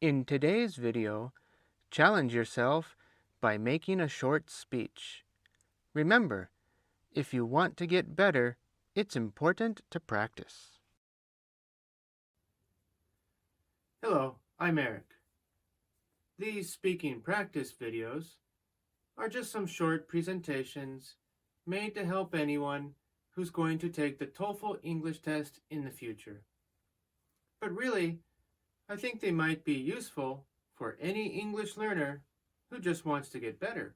In today's video, challenge yourself by making a short speech. Remember, if you want to get better, it's important to practice. Hello, I'm Eric. These speaking practice videos are just some short presentations made to help anyone who's going to take the TOEFL English test in the future. But really, I think they might be useful for any English learner who just wants to get better.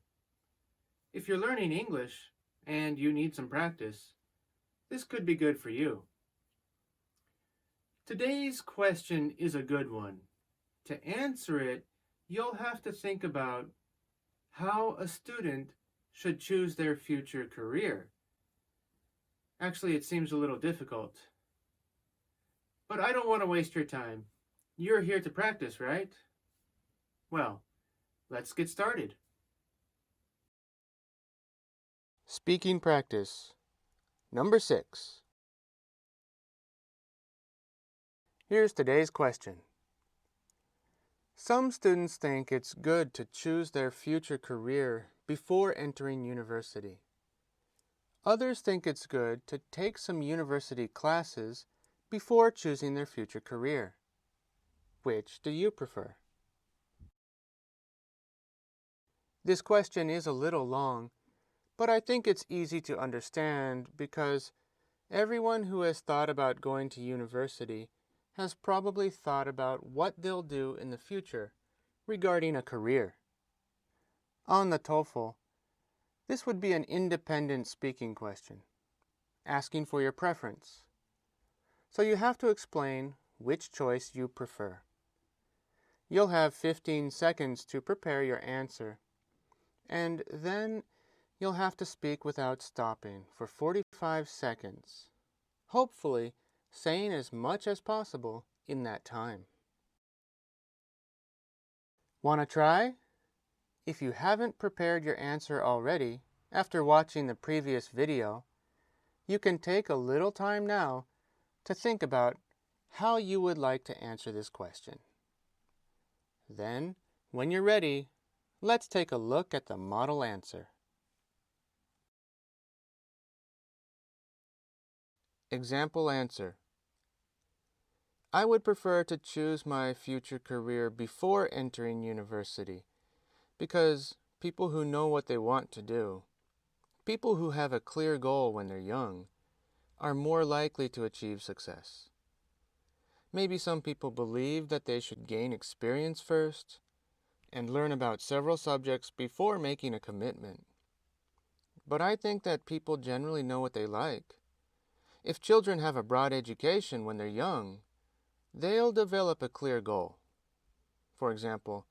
If you're learning English and you need some practice, this could be good for you. Today's question is a good one. To answer it, you'll have to think about how a student should choose their future career. Actually, it seems a little difficult. But I don't want to waste your time. You're here to practice, right? Well, let's get started. Speaking practice. Number 6. Here's today's question. Some students think it's good to choose their future career before entering university. Others think it's good to take some university classes before choosing their future career. Which do you prefer? This question is a little long, but I think it's easy to understand because everyone who has thought about going to university has probably thought about what they'll do in the future regarding a career. On the TOEFL, this would be an independent speaking question, asking for your preference. So you have to explain which choice you prefer. You'll have 15 seconds to prepare your answer, and then you'll have to speak without stopping for 45 seconds, hopefully saying as much as possible in that time. Want to try? If you haven't prepared your answer already after watching the previous video, you can take a little time now to think about how you would like to answer this question. Then, when you're ready, let's take a look at the model answer. Example answer. I would prefer to choose my future career before entering university because people who know what they want to do, people who have a clear goal when they're young, are more likely to achieve success. Maybe some people believe that they should gain experience first and learn about several subjects before making a commitment. But I think that people generally know what they like. If children have a broad education when they're young, they'll develop a clear goal. For example,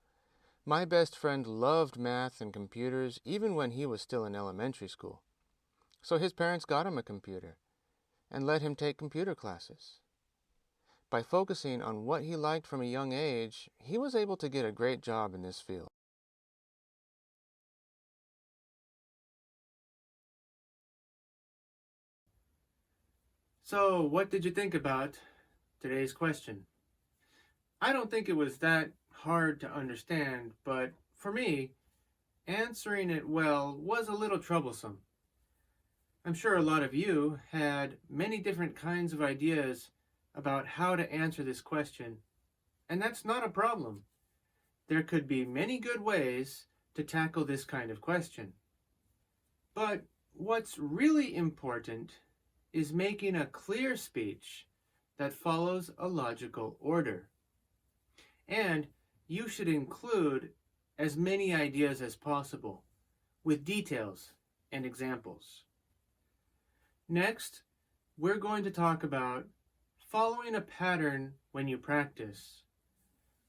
my best friend loved math and computers even when he was still in elementary school. So his parents got him a computer and let him take computer classes. By focusing on what he liked from a young age, he was able to get a great job in this field. So, what did you think about today's question? I don't think it was that hard to understand, but for me, answering it well was a little troublesome. I'm sure a lot of you had many different kinds of ideas about how to answer this question, and that's not a problem. There could be many good ways to tackle this kind of question. But what's really important is making a clear speech that follows a logical order. And you should include as many ideas as possible, with details and examples. Next, we're going to talk about following a pattern when you practice.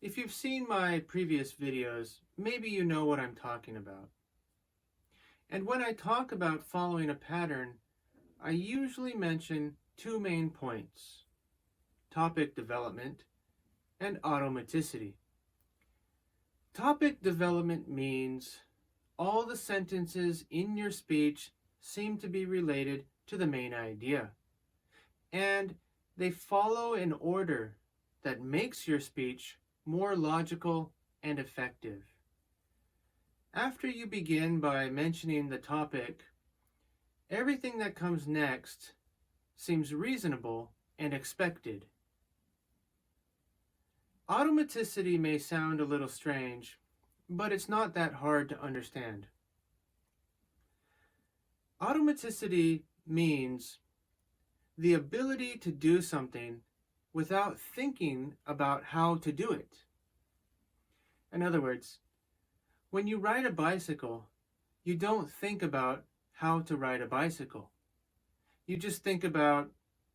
If you've seen my previous videos, maybe you know what I'm talking about. And when I talk about following a pattern, I usually mention two main points: topic development and automaticity. Topic development means all the sentences in your speech seem to be related to the main idea, and they follow an order that makes your speech more logical, and effective. After you begin by mentioning the topic, everything that comes next seems reasonable and expected. Automaticity may sound a little strange, but it's not that hard to understand. Automaticity means the ability to do something without thinking about how to do it. In other words, when you ride a bicycle, you don't think about how to ride a bicycle. You just think about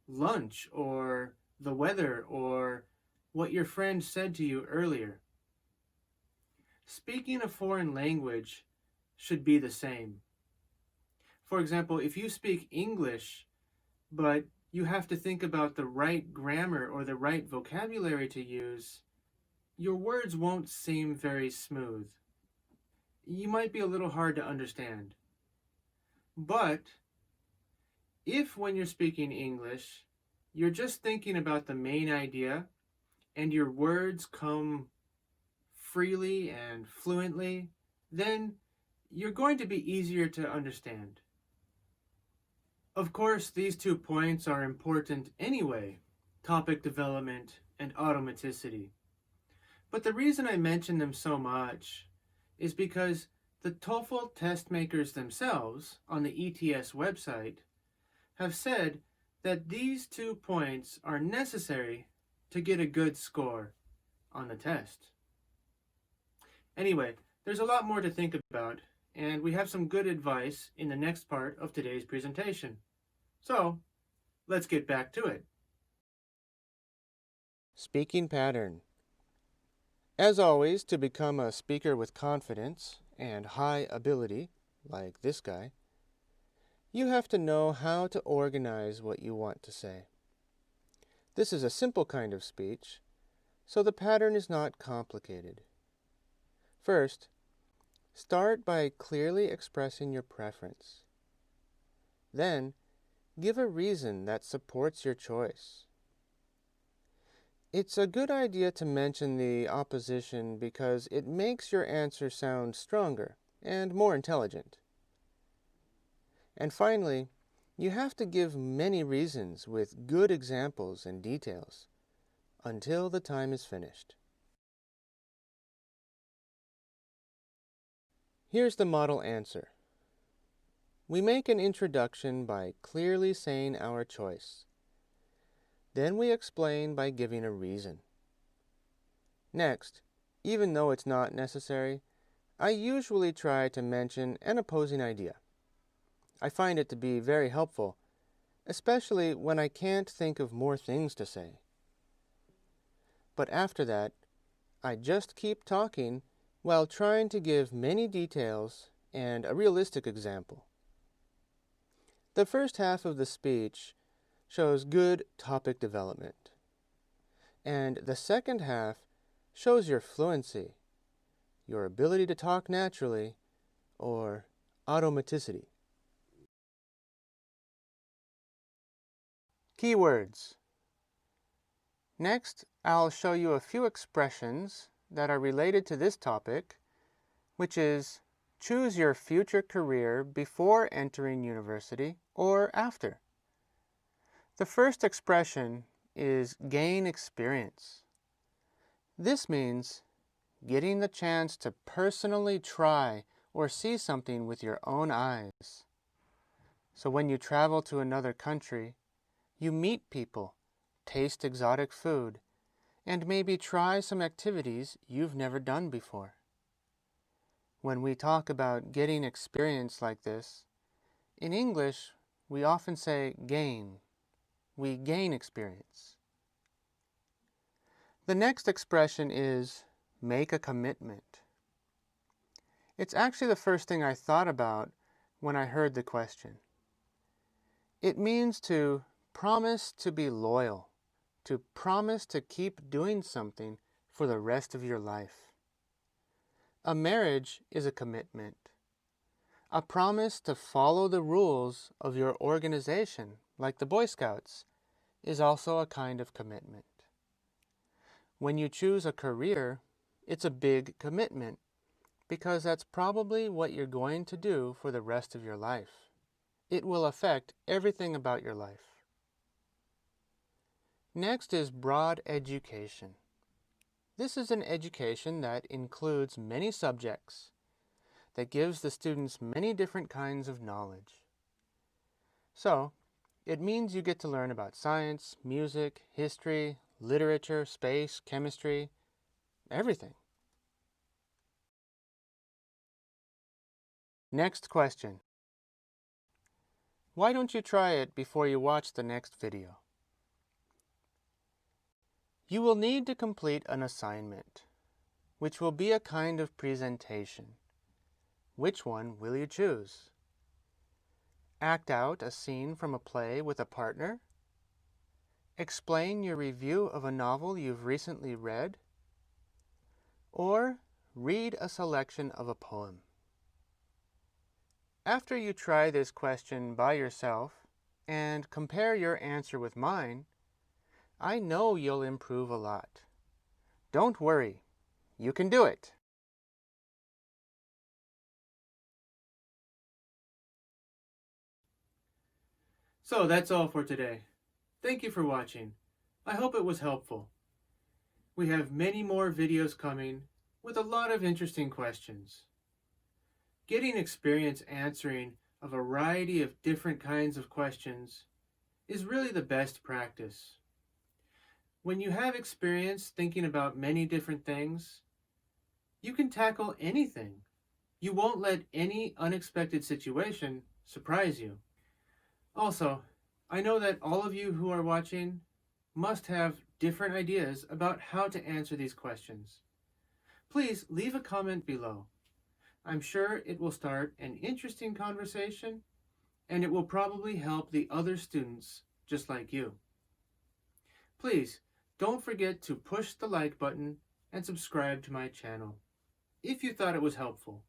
lunch or the weather or what your friend said to you earlier. Speaking a foreign language should be the same. For example, if you speak English, but you have to think about the right grammar or the right vocabulary to use, your words won't seem very smooth. You might be a little hard to understand. But if when you're speaking English, you're just thinking about the main idea and your words come freely and fluently, then you're going to be easier to understand. Of course, these 2 points are important anyway, topic development and automaticity. But the reason I mention them so much is because the TOEFL test makers themselves on the ETS website have said that these 2 points are necessary to get a good score on the test. Anyway, there's a lot more to think about, and we have some good advice in the next part of today's presentation. So, let's get back to it. Speaking pattern. As always, to become a speaker with confidence and high ability, like this guy, you have to know how to organize what you want to say. This is a simple kind of speech, so the pattern is not complicated. First, start by clearly expressing your preference. Then, give a reason that supports your choice. It's a good idea to mention the opposition because it makes your answer sound stronger and more intelligent. And finally, you have to give many reasons with good examples and details until the time is finished. Here's the model answer. We make an introduction by clearly saying our choice. Then we explain by giving a reason. Next, even though it's not necessary, I usually try to mention an opposing idea. I find it to be very helpful, especially when I can't think of more things to say. But after that, I just keep talking while trying to give many details and a realistic example. The first half of the speech shows good topic development, and the second half shows your fluency, your ability to talk naturally, or automaticity. Keywords. Next, I'll show you a few expressions that are related to this topic, which is choose your future career before entering university or after. The first expression is gain experience. This means getting the chance to personally try or see something with your own eyes. So when you travel to another country, you meet people, taste exotic food, and maybe try some activities you've never done before. When we talk about getting experience like this, in English, we often say gain. We gain experience. The next expression is make a commitment. It's actually the first thing I thought about when I heard the question. It means to promise to be loyal, to promise to keep doing something for the rest of your life. A marriage is a commitment. A promise to follow the rules of your organization, like the Boy Scouts, is also a kind of commitment. When you choose a career, it's a big commitment because that's probably what you're going to do for the rest of your life. It will affect everything about your life. Next is broad education. This is an education that includes many subjects, that gives the students many different kinds of knowledge. So, it means you get to learn about science, music, history, literature, space, chemistry, everything. Next question. Why don't you try it before you watch the next video? You will need to complete an assignment, which will be a kind of presentation. Which one will you choose? Act out a scene from a play with a partner? Explain your review of a novel you've recently read? Or read a selection of a poem? After you try this question by yourself and compare your answer with mine, I know you'll improve a lot. Don't worry, you can do it. So that's all for today. Thank you for watching. I hope it was helpful. We have many more videos coming with a lot of interesting questions. Getting experience answering a variety of different kinds of questions is really the best practice. When you have experience thinking about many different things, you can tackle anything. You won't let any unexpected situation surprise you. Also, I know that all of you who are watching must have different ideas about how to answer these questions. Please leave a comment below. I'm sure it will start an interesting conversation, and it will probably help the other students just like you. Please don't forget to push the like button and subscribe to my channel if you thought it was helpful.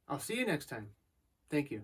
I'll see you next time. Thank you.